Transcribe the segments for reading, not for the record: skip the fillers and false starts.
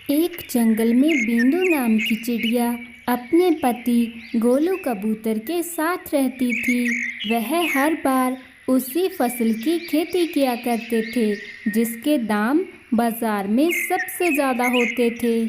एक जंगल में बींदू नाम की चिड़िया अपने पति गोलू कबूतर के साथ रहती थी। वह हर बार उसी फसल की खेती किया करते थे जिसके दाम बाजार में सबसे ज़्यादा होते थे।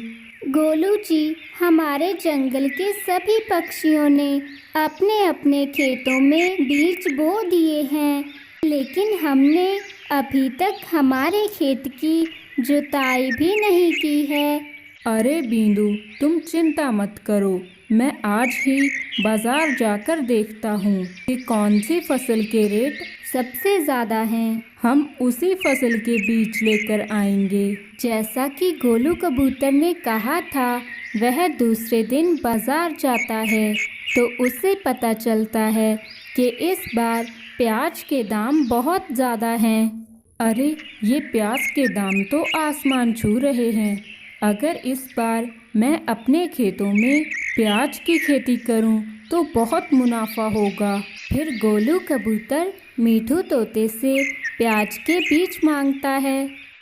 गोलू जी, हमारे जंगल के सभी पक्षियों ने अपने अपने खेतों में बीज बो दिए हैं, लेकिन हमने अभी तक हमारे खेत की जुताई भी नहीं की है। अरे बींदू, तुम चिंता मत करो। मैं आज ही बाजार जाकर देखता हूँ कि कौन सी फसल के रेट सबसे ज़्यादा हैं। हम उसी फसल के बीज लेकर आएंगे। जैसा कि गोलू कबूतर ने कहा था, वह दूसरे दिन बाजार जाता है तो उसे पता चलता है कि इस बार प्याज के दाम बहुत ज़्यादा हैं। अरे, ये प्याज के दाम तो आसमान छू रहे हैं। अगर इस बार मैं अपने खेतों में प्याज की खेती करूं तो बहुत मुनाफा होगा। फिर गोलू कबूतर मीठू तोते से प्याज के बीज मांगता है।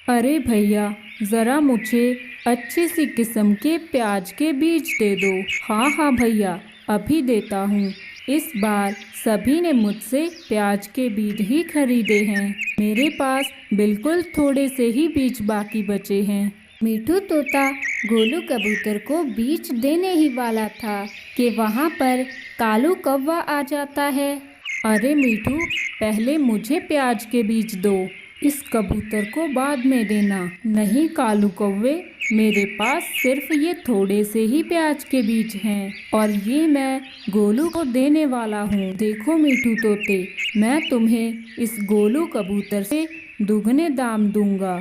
अरे भैया, ज़रा मुझे अच्छी सी किस्म के प्याज के बीज दे दो। हाँ हाँ भैया, अभी देता हूँ। इस बार सभी ने मुझसे प्याज के बीज ही खरीदे हैं। मेरे पास बिल्कुल थोड़े से ही बीज बाकी बचे हैं। मीठू तोता गोलू कबूतर को बीज देने ही वाला था कि वहाँ पर कालू कौवा आ जाता है। अरे मीठू, पहले मुझे प्याज के बीज दो, इस कबूतर को बाद में देना। नहीं कालू कौवे, मेरे पास सिर्फ ये थोड़े से ही प्याज के बीज हैं और ये मैं गोलू को देने वाला हूँ। देखो मीठू तोते, मैं तुम्हें इस गोलू कबूतर से दुगने दाम दूंगा।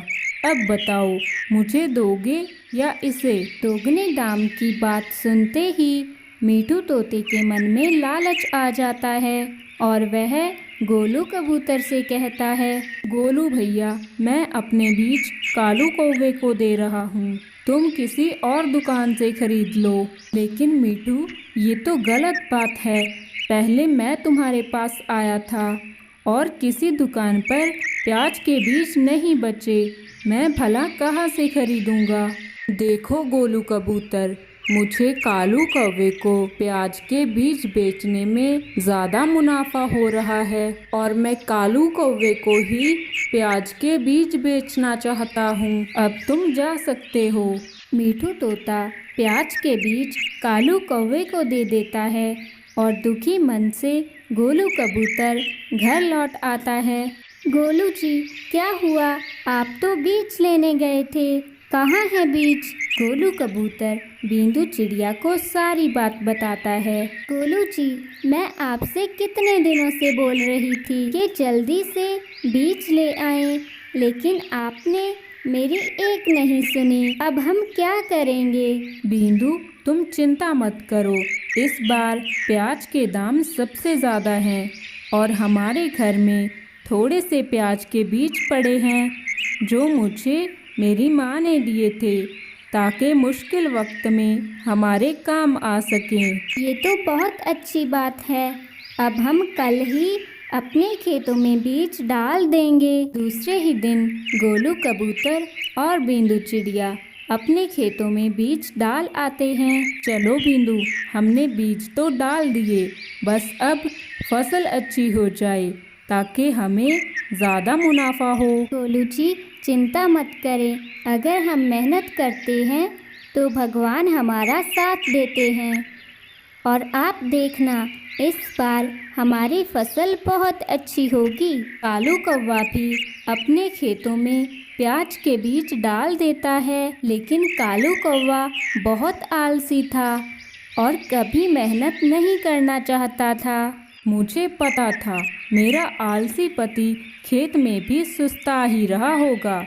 अब बताओ, मुझे दोगे या इसे? दोगुने दाम की बात सुनते ही मीठू तोते के मन में लालच आ जाता है और वह गोलू कबूतर से कहता है, गोलू भैया, मैं अपने बीज कालू कौवे को दे रहा हूँ, तुम किसी और दुकान से खरीद लो। लेकिन मीठू, ये तो गलत बात है। पहले मैं तुम्हारे पास आया था और किसी दुकान पर प्याज के बीज नहीं बचे। मैं भला कहाँ से खरीदूंगा? देखो गोलू कबूतर, मुझे कालू कौवे को प्याज के बीज बेचने में ज़्यादा मुनाफा हो रहा है और मैं कालू कौवे को ही प्याज के बीज बेचना चाहता हूँ। अब तुम जा सकते हो। मीठू तोता प्याज के बीज कालू कौवे को दे देता है और दुखी मन से गोलू कबूतर घर लौट आता है। गोलू जी, क्या हुआ? आप तो बीज लेने गए थे, कहाँ है बीज? गोलू कबूतर बींदू चिड़िया को सारी बात बताता है। गोलू जी, मैं आपसे कितने दिनों से बोल रही थी कि जल्दी से बीज ले आएं, लेकिन आपने मेरी एक नहीं सुनी। अब हम क्या करेंगे? बींदू, तुम चिंता मत करो। इस बार प्याज के दाम सबसे ज़्यादा हैं और हमारे घर में थोड़े से प्याज के बीज पड़े हैं जो मुझे मेरी माँ ने दिए थे ताकि मुश्किल वक्त में हमारे काम आ सकें। ये तो बहुत अच्छी बात है। अब हम कल ही अपने खेतों में बीज डाल देंगे। दूसरे ही दिन गोलू कबूतर और बींदू चिड़िया अपने खेतों में बीज डाल आते हैं। चलो बींदू, हमने बीज तो डाल दिए, बस अब फसल अच्छी हो जाए ताकि हमें ज़्यादा मुनाफा हो। गोलू जी, चिंता मत करें। अगर हम मेहनत करते हैं तो भगवान हमारा साथ देते हैं और आप देखना, इस बार हमारी फसल बहुत अच्छी होगी। कालू कौवा भी अपने खेतों में प्याज के बीज डाल देता है, लेकिन कालू कौवा बहुत आलसी था और कभी मेहनत नहीं करना चाहता था। मुझे पता था मेरा आलसी पति खेत में भी सुस्ता ही रहा होगा।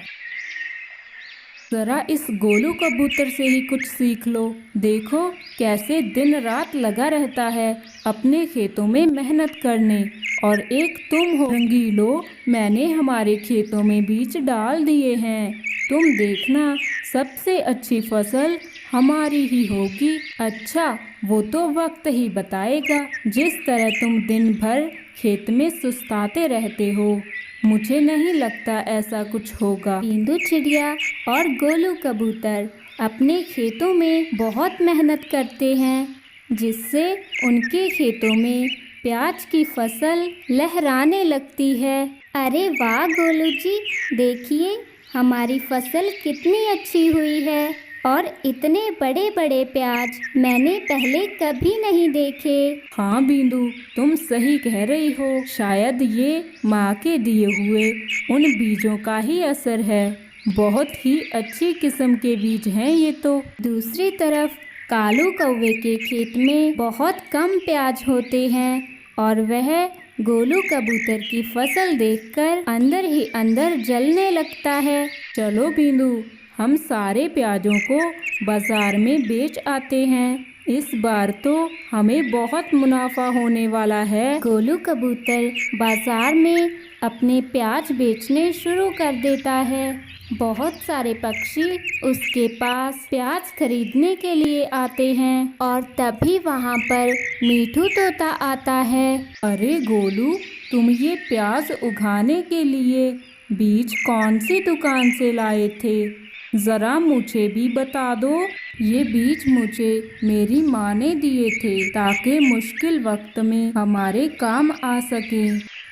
ज़रा इस गोलू कबूतर से ही कुछ सीख लो। देखो कैसे दिन रात लगा रहता है अपने खेतों में मेहनत करने, और एक तुम हो रंगीलो, मैंने हमारे खेतों में बीज डाल दिए हैं। तुम देखना, सबसे अच्छी फसल हमारी ही होगी। अच्छा, वो तो वक्त ही बताएगा। जिस तरह तुम दिन भर खेत में सुस्ताते रहते हो, मुझे नहीं लगता ऐसा कुछ होगा। बींदू चिड़िया और गोलू कबूतर अपने खेतों में बहुत मेहनत करते हैं, जिससे उनके खेतों में प्याज की फसल लहराने लगती है। अरे वाह गोलू जी, देखिए हमारी फसल कितनी अच्छी हुई है और इतने बड़े बड़े प्याज मैंने पहले कभी नहीं देखे। हाँ बिंदु, तुम सही कह रही हो। शायद ये माँ के दिए हुए उन बीजों का ही असर है। बहुत ही अच्छी किस्म के बीज हैं ये तो। दूसरी तरफ कालू कौवे के खेत में बहुत कम प्याज होते हैं और वह गोलू कबूतर की फसल देखकर अंदर ही अंदर जलने लगता है। चलो बिंदु, हम सारे प्याजों को बाजार में बेच आते हैं। इस बार तो हमें बहुत मुनाफा होने वाला है। गोलू कबूतर बाजार में अपने प्याज बेचने शुरू कर देता है। बहुत सारे पक्षी उसके पास प्याज खरीदने के लिए आते हैं और तभी वहाँ पर मीठू तोता आता है। अरे गोलू, तुम ये प्याज उगाने के लिए बीज कौन सी दुकान से लाए थे? ज़रा मुझे भी बता दो। ये बीज मुझे मेरी माँ ने दिए थे ताकि मुश्किल वक्त में हमारे काम आ सके।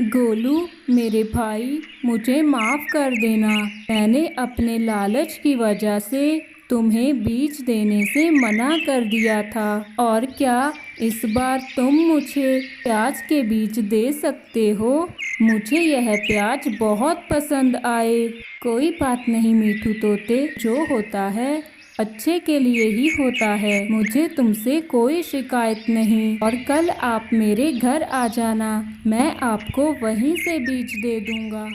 गोलू मेरे भाई, मुझे माफ़ कर देना। मैंने अपने लालच की वजह से तुम्हें बीज देने से मना कर दिया था। और क्या इस बार तुम मुझे प्याज के बीज दे सकते हो? मुझे यह प्याज बहुत पसंद आए। कोई बात नहीं मीठू तोते, जो होता है अच्छे के लिए ही होता है। मुझे तुमसे कोई शिकायत नहीं और कल आप मेरे घर आ जाना, मैं आपको वहीं से बीज दे दूँगा।